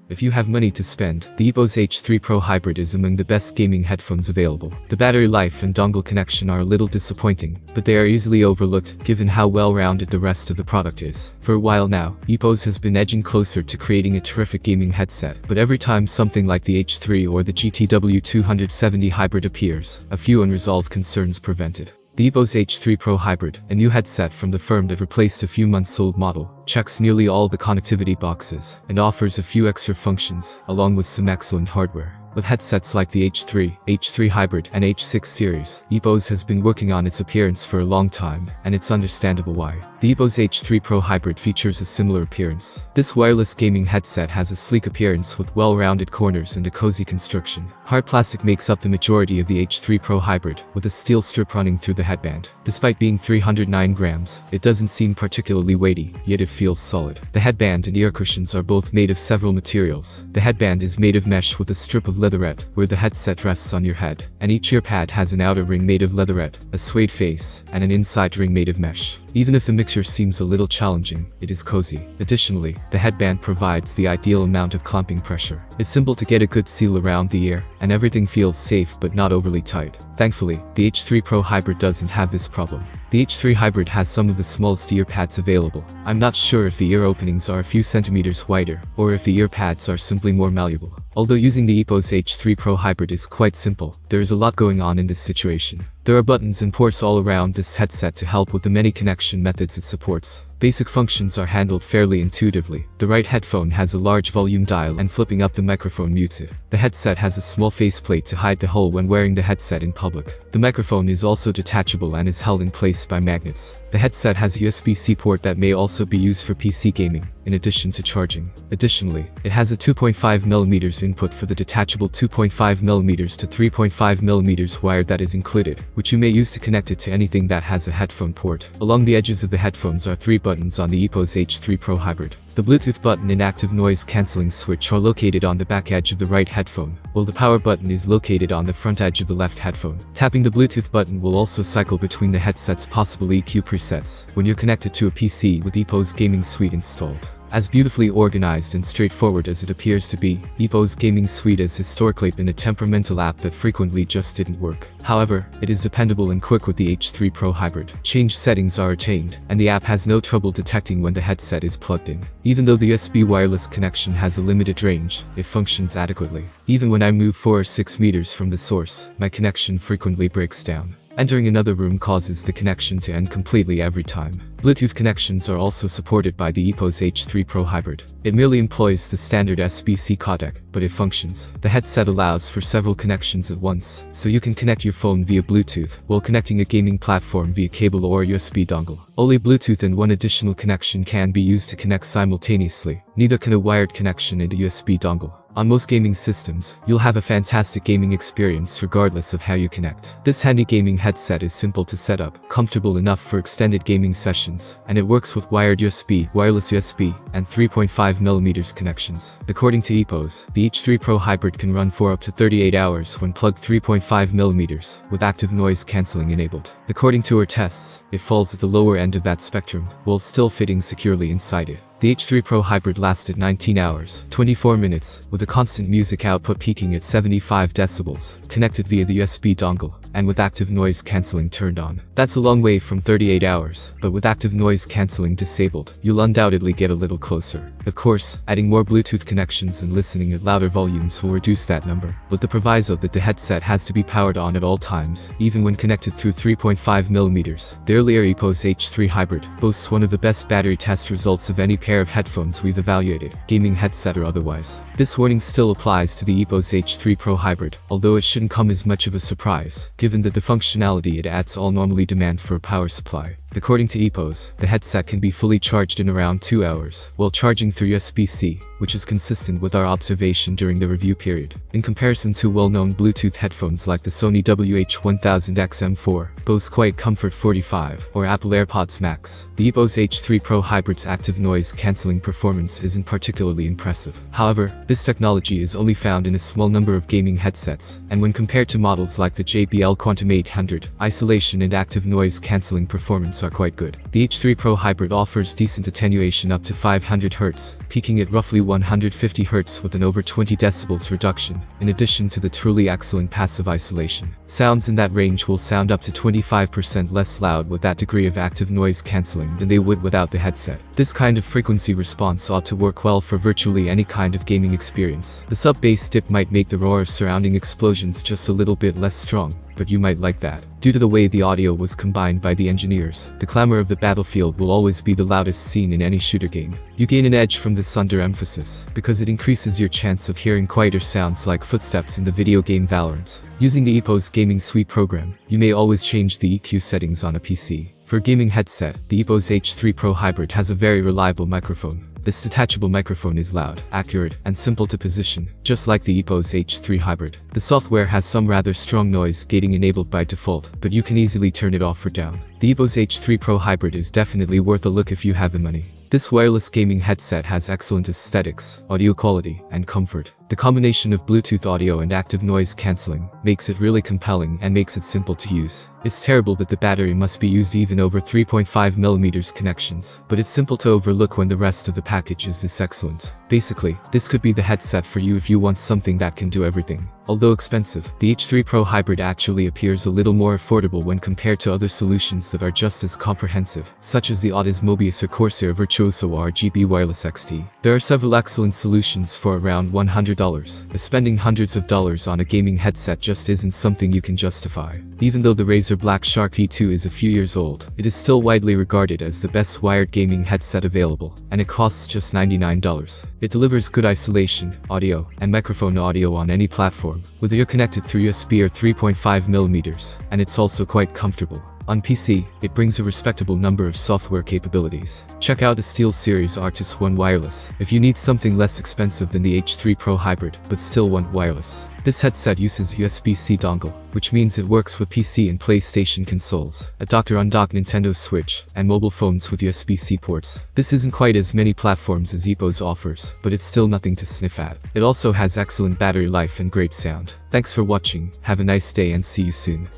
If you have money to spend, the Epos H3 Pro Hybrid is among the best gaming headphones available. The battery life and dongle connection are a little disappointing, but they are easily overlooked given how well-rounded the rest of the product is. For a while now, Epos has been edging closer to creating a terrific gaming headset, but every time something like the H3 or the GTW 270 Hybrid appears, a few unresolved concerns prevent it. The Epos H3 Pro Hybrid, a new headset from the firm that replaced a few months old model, checks nearly all the connectivity boxes, and offers a few extra functions, along with some excellent hardware. With headsets like the H3, H3 Hybrid, and H6 series, Epos has been working on its appearance for a long time, and it's understandable why. The Epos H3 Pro Hybrid features a similar appearance. This wireless gaming headset has a sleek appearance with well-rounded corners and a cozy construction. Hard plastic makes up the majority of the H3 Pro Hybrid, with a steel strip running through the headband. Despite being 309 grams, it doesn't seem particularly weighty, yet it feels solid. The headband and ear cushions are both made of several materials. The headband is made of mesh with a strip of leatherette, where the headset rests on your head, and each ear pad has an outer ring made of leatherette, a suede face, and an inside ring made of mesh. Even if the mixture seems a little challenging, it is cozy. Additionally, the headband provides the ideal amount of clamping pressure. It's simple to get a good seal around the ear, and everything feels safe but not overly tight. Thankfully, the H3 Pro Hybrid doesn't have this problem. The H3 Hybrid has some of the smallest ear pads available. I'm not sure if the ear openings are a few centimeters wider, or if the ear pads are simply more malleable. Although using the Epos H3 Pro Hybrid is quite simple, there is a lot going on in this situation. There are buttons and ports all around this headset to help with the many connection methods it supports. Basic functions are handled fairly intuitively. The right headphone has a large volume dial and flipping up the microphone mutes it. The headset has a small faceplate to hide the hole when wearing the headset in public. The microphone is also detachable and is held in place by magnets. The headset has a USB-C port that may also be used for PC gaming, in addition to charging. Additionally, it has a 2.5mm input for the detachable 2.5mm to 3.5mm wire that is included, which you may use to connect it to anything that has a headphone port. Along the edges of the headphones are 3 buttons on the Epos H3 Pro Hybrid. The Bluetooth button and active noise cancelling switch are located on the back edge of the right headphone, while the power button is located on the front edge of the left headphone. Tapping the Bluetooth button will also cycle between the headset's possible EQ presets when you're connected to a PC with Epos Gaming Suite installed. As beautifully organized and straightforward as it appears to be, Epos Gaming Suite has historically been a temperamental app that frequently just didn't work. However, it is dependable and quick with the H3 Pro Hybrid. Change settings are attained, and the app has no trouble detecting when the headset is plugged in. Even though the USB wireless connection has a limited range, it functions adequately. Even when I move 4 or 6 meters from the source, my connection frequently breaks down. Entering another room causes the connection to end completely every time. Bluetooth connections are also supported by the Epos H3 Pro Hybrid. It merely employs the standard SBC codec, but it functions. The headset allows for several connections at once, so you can connect your phone via Bluetooth, while connecting a gaming platform via cable or USB dongle. Only Bluetooth and one additional connection can be used to connect simultaneously. Neither can a wired connection and a USB dongle. On most gaming systems, you'll have a fantastic gaming experience regardless of how you connect. This handy gaming headset is simple to set up, comfortable enough for extended gaming sessions, and it works with wired USB, wireless USB, and 3.5mm connections. According to Epos, the H3 Pro Hybrid can run for up to 38 hours when plugged 3.5mm, with active noise cancelling enabled. According to our tests, it falls at the lower end of that spectrum, while still fitting securely inside it. The H3 Pro Hybrid lasted 19 hours, 24 minutes, with a constant music output peaking at 75 decibels, connected via the USB dongle, and with active noise cancelling turned on. That's a long way from 38 hours, but with active noise cancelling disabled, you'll undoubtedly get a little closer. Of course, adding more Bluetooth connections and listening at louder volumes will reduce that number, with the proviso that the headset has to be powered on at all times, even when connected through 3.5mm. The earlier Epos H3 Hybrid boasts one of the best battery test results of any pair of headphones we've evaluated, gaming headset or otherwise. This warning still applies to the Epos H3 Pro Hybrid, although it shouldn't come as much of a surprise, given that the functionality it adds all normally demand for a power supply. According to Epos, the headset can be fully charged in around 2 hours, while charging through USB-C, which is consistent with our observation during the review period. In comparison to well-known Bluetooth headphones like the Sony WH-1000XM4, Bose Quiet Comfort 45, or Apple AirPods Max, the Epos H3 Pro Hybrid's active noise cancelling performance isn't particularly impressive. However, this technology is only found in a small number of gaming headsets, and when compared to models like the JBL Quantum 800, isolation and active noise cancelling performance decibels are quite good. The H3 Pro Hybrid offers decent attenuation up to 500 Hz, peaking at roughly 150 Hz with an over 20 decibels reduction, in addition to the truly excellent passive isolation. Sounds in that range will sound up to 25% less loud with that degree of active noise cancelling than they would without the headset. This kind of frequency response ought to work well for virtually any kind of gaming experience. The sub-bass dip might make the roar of surrounding explosions just a little bit less strong, but you might like that. Due to the way the audio was combined by the engineers, the clamor of the battlefield will always be the loudest seen in any shooter game. You gain an edge from this under-emphasis, because it increases your chance of hearing quieter sounds like footsteps in the video game Valorant. Using the Epos Gaming Suite program, you may always change the EQ settings on a PC. For a gaming headset, the Epos H3 Pro Hybrid has a very reliable microphone. This detachable microphone is loud, accurate, and simple to position, just like the Epos H3 Hybrid. The software has some rather strong noise gating enabled by default, but you can easily turn it off or down. The Epos H3 Pro Hybrid is definitely worth a look if you have the money. This wireless gaming headset has excellent aesthetics, audio quality, and comfort. The combination of Bluetooth audio and active noise cancelling makes it really compelling and makes it simple to use. It's terrible that the battery must be used even over 3.5mm connections, but it's simple to overlook when the rest of the package is this excellent. Basically, this could be the headset for you if you want something that can do everything. Although expensive, the H3 Pro Hybrid actually appears a little more affordable when compared to other solutions that are just as comprehensive, such as the Otis Mobius or Corsair Virtuoso RGB Wireless XT. There are several excellent solutions for around $100, but spending hundreds of dollars on a gaming headset just isn't something you can justify. Even though the Razer Black Shark V2 is a few years old, it is still widely regarded as the best wired gaming headset available, and it costs just $99. It delivers good isolation, audio, and microphone audio on any platform, whether you're connected through USB or 3.5mm, and it's also quite comfortable. On PC, it brings a respectable number of software capabilities. Check out the SteelSeries Artis One Wireless if you need something less expensive than the H3 Pro Hybrid but still want wireless. This headset uses USB-C dongle, which means it works with PC and PlayStation consoles, a doctor-on-dock Nintendo Switch, and mobile phones with USB-C ports. This isn't quite as many platforms as Epos offers, but it's still nothing to sniff at. It also has excellent battery life and great sound. Thanks for watching, have a nice day and see you soon.